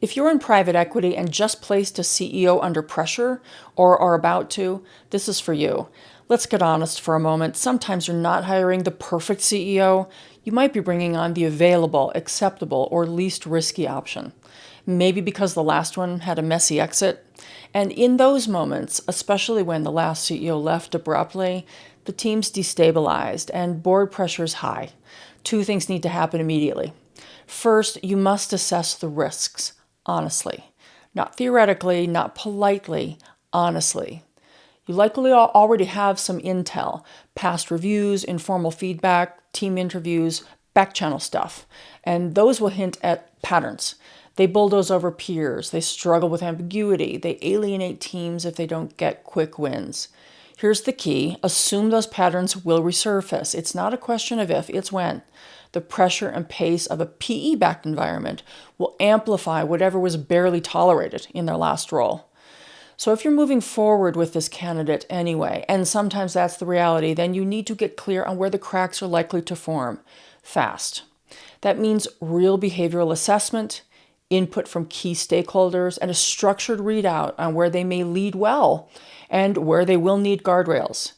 If you're in private equity and just placed a CEO under pressure or are about to, this is for you. Let's get honest for a moment. Sometimes you're not hiring the perfect CEO. You might be bringing on the available, acceptable, or least risky option. Maybe because the last one had a messy exit. And in those moments, especially when the last CEO left abruptly, the team's destabilized and board pressure is high. Two things need to happen immediately. First, you must assess the risks, honestly. Not theoretically, not politely, honestly. You likely already have some intel, past reviews, informal feedback, team interviews, back-channel stuff, and those will hint at patterns. They bulldoze over peers, they struggle with ambiguity, they alienate teams if they don't get quick wins. Here's the key: assume those patterns will resurface. It's not a question of if, it's when. The pressure and pace of a PE-backed environment will amplify whatever was barely tolerated in their last role. So if you're moving forward with this candidate anyway, and sometimes that's the reality, then you need to get clear on where the cracks are likely to form fast. That means real behavioral assessment, input from key stakeholders, and a structured readout on where they may lead well and where they will need guardrails.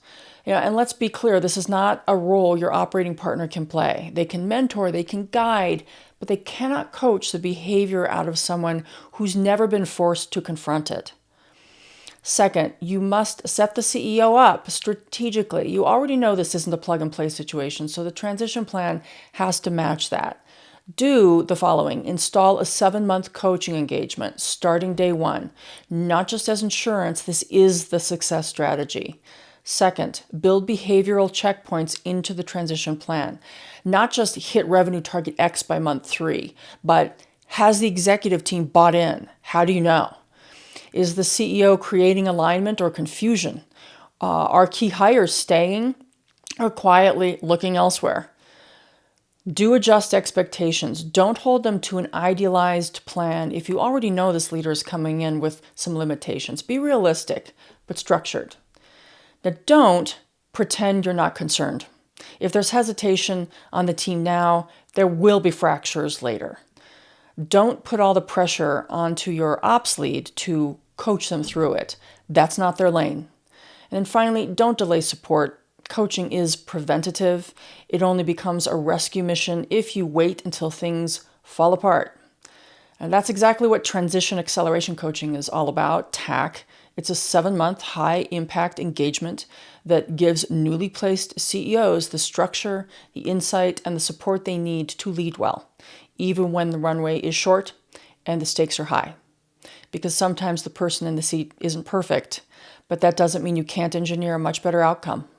And let's be clear, this is not a role your operating partner can play. They can mentor, they can guide, but they cannot coach the behavior out of someone who's never been forced to confront it. Second, you must set the CEO up strategically. You already know this isn't a plug-and-play situation, so the transition plan has to match that. Do the following: install a 7-month coaching engagement starting day one. Not just as insurance, this is the success strategy. Second, build behavioral checkpoints into the transition plan. Not just hit revenue target X by month 3, but has the executive team bought in? How do you know? Is the CEO creating alignment or confusion? Are key hires staying or quietly looking elsewhere? Do adjust expectations. Don't hold them to an idealized plan if you already know this leader is coming in with some limitations. Be realistic, but structured. Now, don't pretend you're not concerned. If there's hesitation on the team now, there will be fractures later. Don't put all the pressure onto your ops lead to coach them through it. That's not their lane. And then finally, don't delay support. Coaching is preventative. It only becomes a rescue mission if you wait until things fall apart. And that's exactly what transition acceleration coaching is all about, TAC. It's a 7-month high-impact engagement that gives newly placed CEOs the structure, the insight, and the support they need to lead well, even when the runway is short and the stakes are high. Because sometimes the person in the seat isn't perfect, but that doesn't mean you can't engineer a much better outcome.